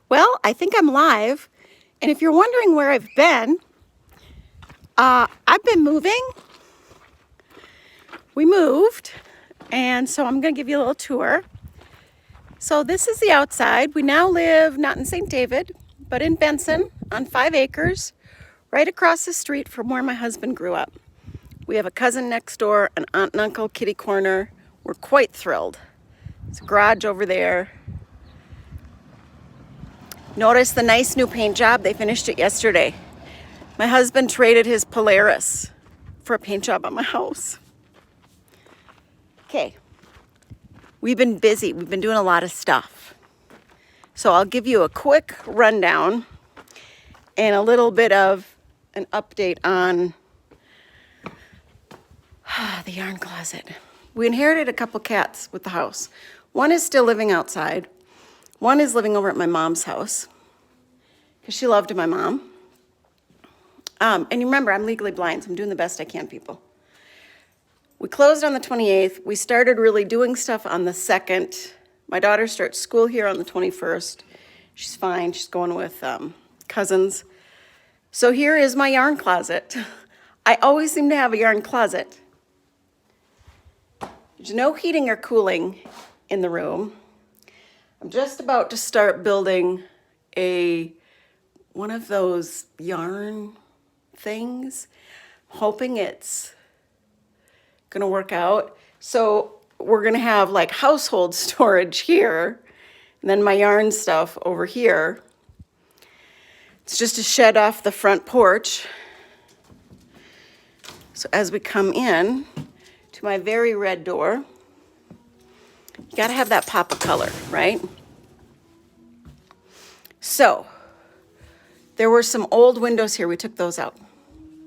Well, I think I'm live. And if you're wondering where I've been, I've been moving. We moved, and so I'm going to give you a little tour. So this is the outside. We now live not in St. David, but in Benson on 5 acres, right across the street from where my husband grew up. We have a cousin next door, an aunt and uncle, kitty corner. We're quite thrilled. There's a garage over there. Notice the nice new paint job. They finished it yesterday. My husband traded his Polaris for a paint job on my house. Okay, we've been busy. We've been doing a lot of stuff. So I'll give you a quick rundown and a little bit of an update on the yarn closet. We inherited a couple cats with the house. One is still living outside. One is living over at my mom's house because she loved my mom. And you remember, I'm legally blind, so I'm doing the best I can, people. We closed on the 28th. We started really doing stuff on the 2nd. My daughter starts school here on the 21st. She's fine. She's going with cousins. So here is my yarn closet. I always seem to have a yarn closet. There's no heating or cooling in the room. I'm just about to start building one of those yarn things, hoping it's gonna work out. So we're gonna have like household storage here, and then my yarn stuff over here. It's just a shed off the front porch. So as we come in to my very red door, you gotta have that pop of color, right? So there were some old windows here. We took those out.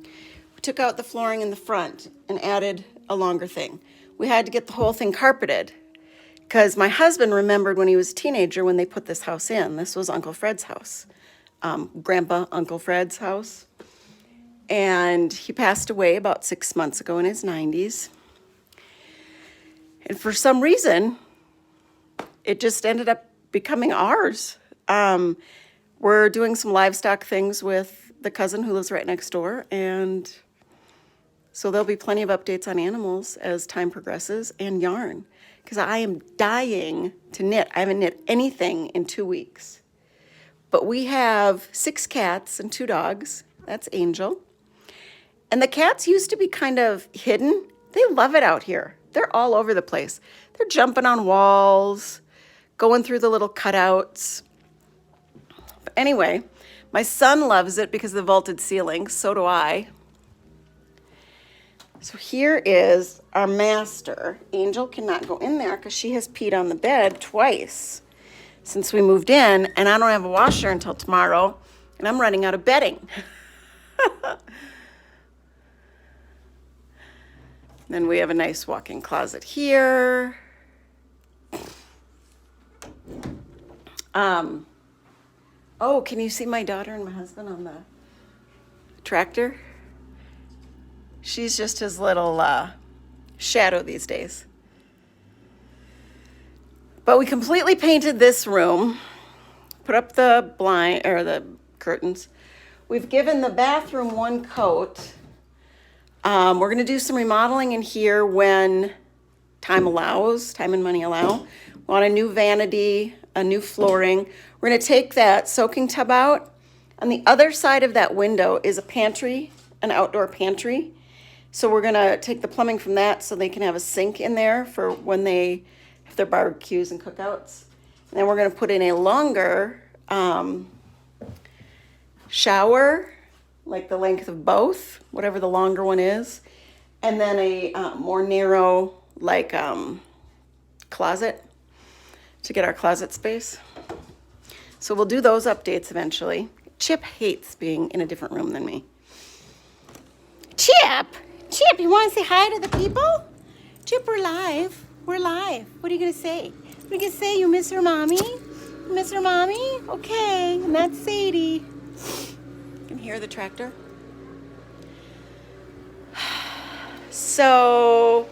We took out the flooring in the front and added a longer thing. We had to get the whole thing carpeted because my husband remembered when he was a teenager when they put this house in. This was Uncle Fred's house, Grandpa Uncle Fred's house. And he passed away about 6 months ago in his 90s. And for some reason, it just ended up becoming ours. We're doing some livestock things with the cousin who lives right next door, and so there'll be plenty of updates on animals as time progresses, and yarn, because I am dying to knit. I haven't knit anything in 2 weeks. But we have 6 cats and 2 dogs. That's Angel. And the cats used to be kind of hidden. They love it out here. They're all over the place. They're jumping on walls, going through the little cutouts. But anyway, my son loves it because of the vaulted ceiling. So do I. So here is our master. Angel cannot go in there because she has peed on the bed twice since we moved in, and I don't have a washer until tomorrow, and I'm running out of bedding. Then we have a nice walk-in closet here. Oh, can you see my daughter and my husband on the tractor? She's just his little shadow these days. But we completely painted this room, put up the blind or the curtains. We've given the bathroom one coat. We're going to do some remodeling in here when time allows, time and money allow. We want a new vanity, a new flooring. We're going to take that soaking tub out. On the other side of that window is a pantry, an outdoor pantry. So we're going to take the plumbing from that so they can have a sink in there for when they have their barbecues and cookouts. And then we're going to put in a longer shower, like the length of both, whatever the longer one is, and then a more narrow, like closet to get our closet space. So we'll do those updates eventually. Chip hates being in a different room than me. Chip, you want to say hi to the people? Chip, we're live. We're live. What are you going to say? What are you going to say? You miss your mommy? You miss your mommy? Okay, and that's Sadie. You can hear the tractor. So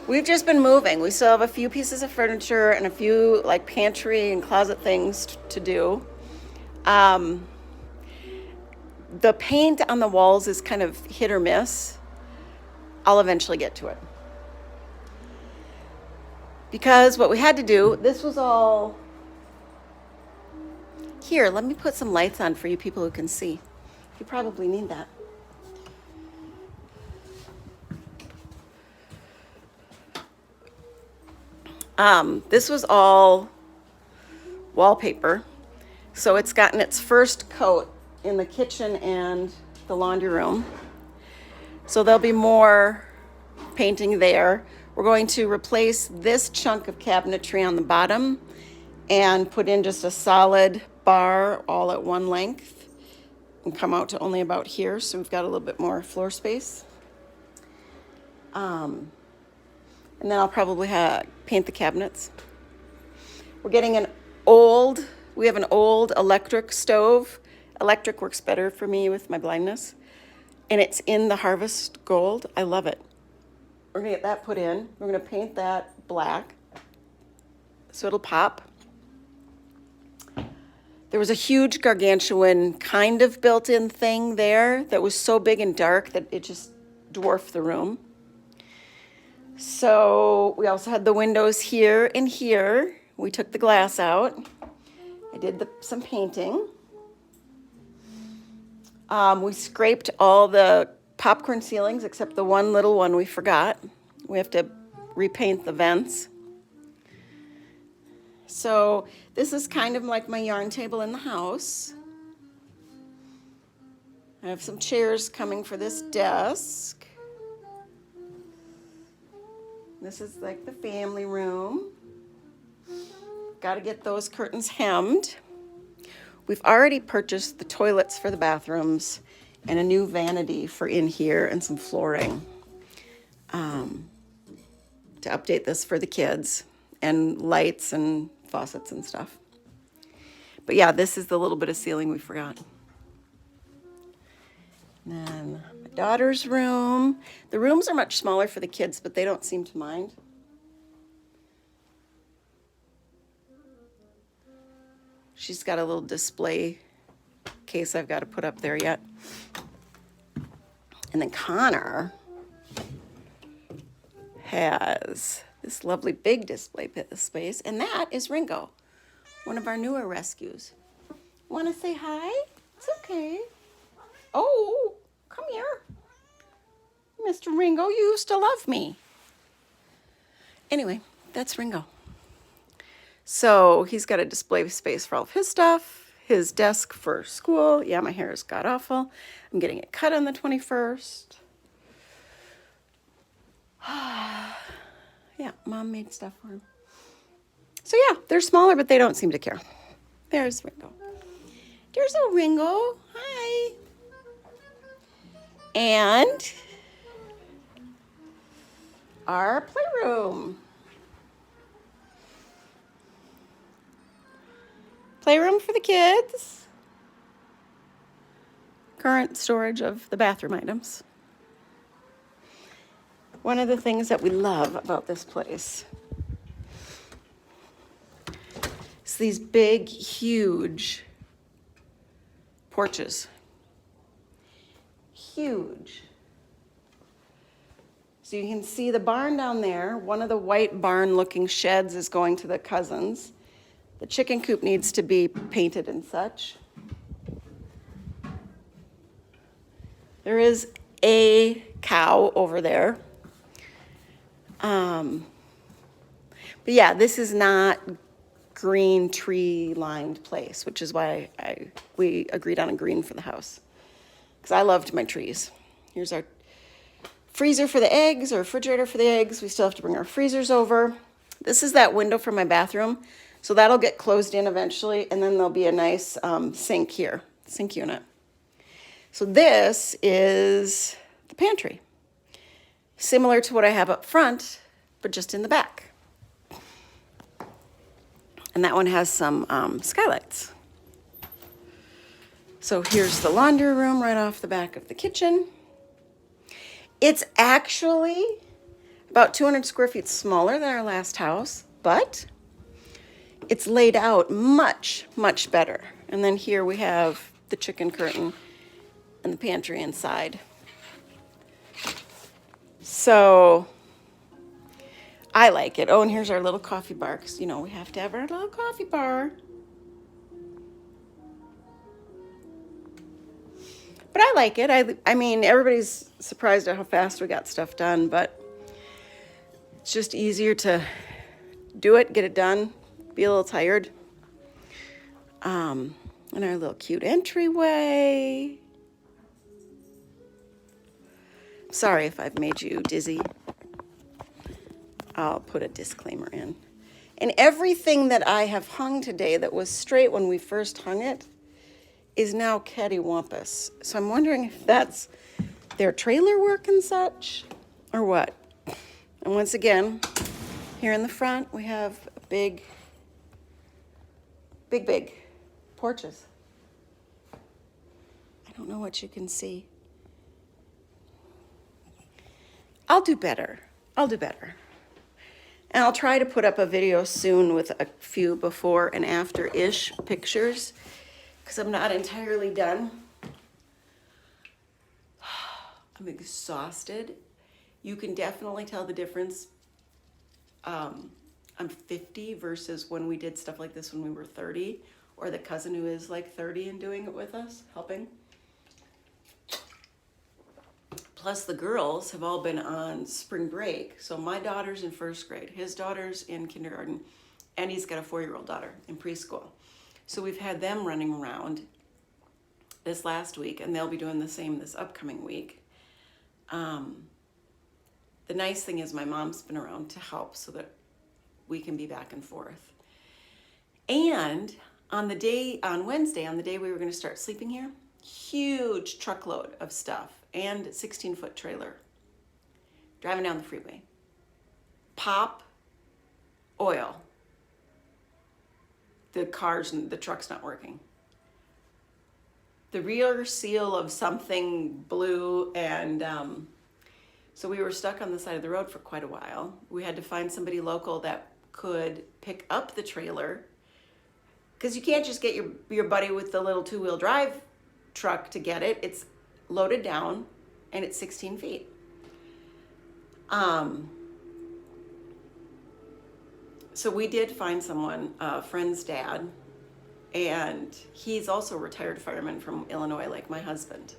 we've just been moving. We still have a few pieces of furniture and a few like pantry and closet things to do. The paint on the walls is kind of hit or miss. I'll eventually get to it. Because what we had to do, this was all... Here, let me put some lights on for you people who can see. You probably need that. This was all wallpaper. So it's gotten its first coat in the kitchen and the laundry room. So there'll be more painting there. We're going to replace this chunk of cabinetry on the bottom and put in just a solid bar all at one length and come out to only about here. So we've got a little bit more floor space. And then I'll probably paint the cabinets. We're getting we have an old electric stove. Electric works better for me with my blindness. And it's in the Harvest Gold. I love it. We're gonna get that put in. We're gonna paint that black so it'll pop. There was a huge gargantuan kind of built-in thing there that was so big and dark that it just dwarfed the room. So we also had the windows here and here. We took the glass out. I did some painting. We scraped all the popcorn ceilings except the one little one we forgot. We have to repaint the vents. So this is kind of like my yarn table in the house. I have some chairs coming for this desk. This is like the family room. Got to get those curtains hemmed. We've already purchased the toilets for the bathrooms and a new vanity for in here and some flooring to update this for the kids, and lights and faucets and stuff. But yeah, this is the little bit of ceiling we forgot. And then my daughter's room. The rooms are much smaller for the kids, but they don't seem to mind. She's got a little display case I've got to put up there yet. And then Connor has this lovely big display space, and that is Ringo, one of our newer rescues. Want to say hi? It's okay. Oh, come here. Mr. Ringo, you used to love me. Anyway, that's Ringo. So he's got a display space for all of his stuff, his desk for school. Yeah, my hair is god-awful. I'm getting it cut on the 21st. Yeah, Mom made stuff for him. So yeah, they're smaller, but they don't seem to care. There's Ringo. There's a Ringo. Hi. And our playroom. Playroom for the kids. Current storage of the bathroom items. One of the things that we love about this place is these big, huge porches. Huge. So you can see the barn down there. One of the white barn-looking sheds is going to the cousins. The chicken coop needs to be painted and such. There is a cow over there. But yeah, this is not green tree lined place, which is why we agreed on a green for the house. Because I loved my trees. Here's our freezer for the eggs, or refrigerator for the eggs. We still have to bring our freezers over. This is that window for my bathroom. So that'll get closed in eventually, and then there'll be a nice sink here, sink unit. So this is the pantry. Similar to what I have up front, but just in the back. And that one has some skylights. So here's the laundry room right off the back of the kitchen. It's actually about 200 square feet smaller than our last house, but it's laid out much, much better. And then here we have the chicken curtain and the pantry inside. So I like it. Oh, and here's our little coffee bar, because, you know, we have to have our little coffee bar. But I like it. I mean, everybody's surprised at how fast we got stuff done, but it's just easier to do it, get it done, be a little tired. And our little cute entryway. Sorry if I've made you dizzy. I'll put a disclaimer in. And everything that I have hung today that was straight when we first hung it is now cattywampus. So I'm wondering if that's their trailer work and such, or what. And once again, here in the front, we have big porches. I don't know what you can see. I'll do better. And I'll try to put up a video soon with a few before and after-ish pictures, because I'm not entirely done. I'm exhausted. You can definitely tell the difference. I'm 50 versus when we did stuff like this when we were 30, or the cousin who is like 30 and doing it with us, helping. Plus the girls have all been on spring break. So my daughter's in first grade, his daughter's in kindergarten, and he's got a 4-year-old daughter in preschool. So we've had them running around this last week, and they'll be doing the same this upcoming week. The nice thing is my mom's been around to help so that we can be back and forth. And on Wednesday, on the day we were going to start sleeping here, huge truckload of stuff and 16-foot trailer driving down the freeway. Pop oil. The truck's not working. The rear seal of something blew, and so we were stuck on the side of the road for quite a while. We had to find somebody local that could pick up the trailer, because you can't just get your buddy with the little 2-wheel drive truck to get it. It's loaded down and it's 16 feet. So we did find someone, a friend's dad, and he's also a retired fireman from Illinois, like my husband.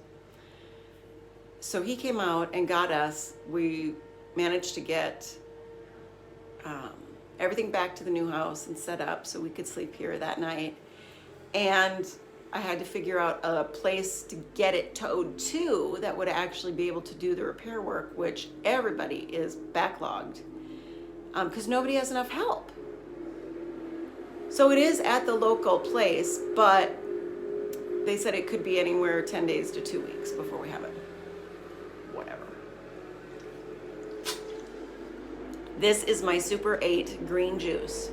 So he came out and got us. We managed to get everything back to the new house and set up so we could sleep here that night. And I had to figure out a place to get it towed to that would actually be able to do the repair work, which everybody is backlogged because nobody has enough help. So it is at the local place, but they said it could be anywhere 10 days to 2 weeks before we have it. Whatever. This is my Super 8 green juice.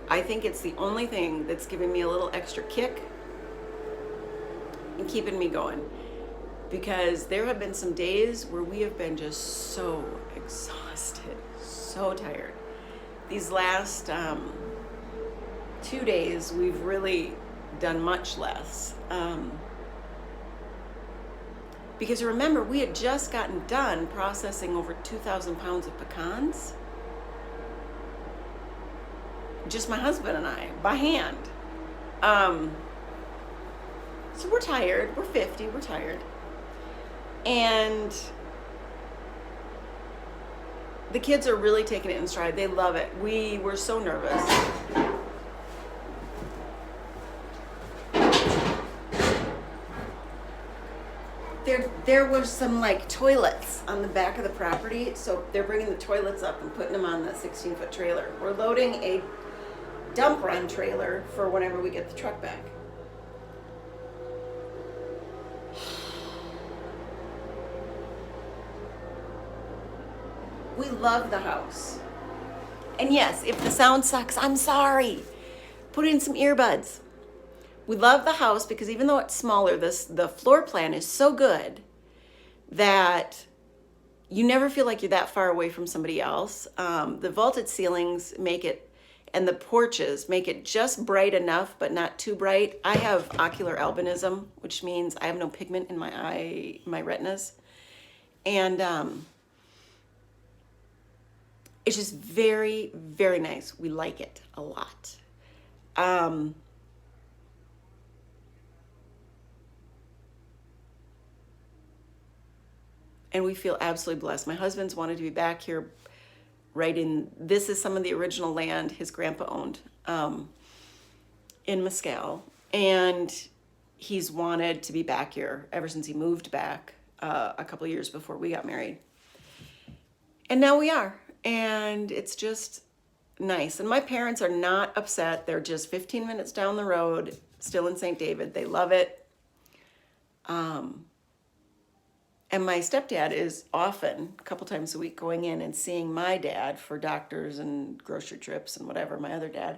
I think it's the only thing that's giving me a little extra kick and keeping me going, because there have been some days where we have been just so exhausted, so tired. These last 2 days, we've really done much less. Because remember, we had just gotten done processing over 2,000 pounds of pecans. Just my husband and I, by hand. So we're tired. We're 50. We're tired. And the kids are really taking it in stride. They love it. We were so nervous. There was some like toilets on the back of the property, so they're bringing the toilets up and putting them on the 16-foot trailer. We're loading a dump run trailer for whenever we get the truck back. We love the house. And yes, if the sound sucks, I'm sorry. Put in some earbuds. We love the house because even though it's smaller, the floor plan is so good that you never feel like you're that far away from somebody else. The vaulted ceilings make it, and the porches make it just bright enough, but not too bright. I have ocular albinism, which means I have no pigment in my eye, my retinas. And it's just very, very nice. We like it a lot. And we feel absolutely blessed. My husband's wanted to be back here right in, this is some of the original land his grandpa owned in Mescal. And he's wanted to be back here ever since he moved back a couple of years before we got married. And now we are. And it's just nice. And my parents are not upset. They're just 15 minutes down the road, still in St. David. They love it. And my stepdad is often, a couple times a week, going in and seeing my dad for doctors and grocery trips and whatever, my other dad.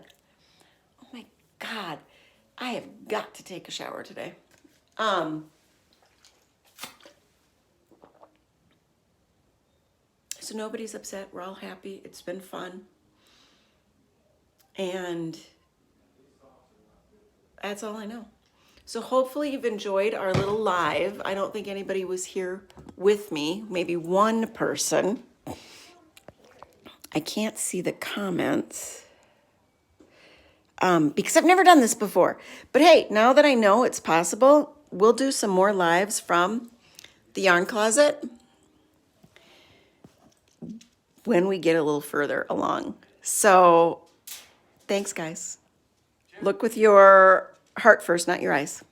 Oh my God, I have got to take a shower today. So nobody's upset. We're all happy. It's been fun. And that's all I know. So hopefully you've enjoyed our little live. I don't think anybody was here with me. Maybe one person. I can't see the comments because I've never done this before. But hey, now that I know it's possible, we'll do some more lives from the yarn closet when we get a little further along. So thanks, guys. Look with your heart first, not your eyes.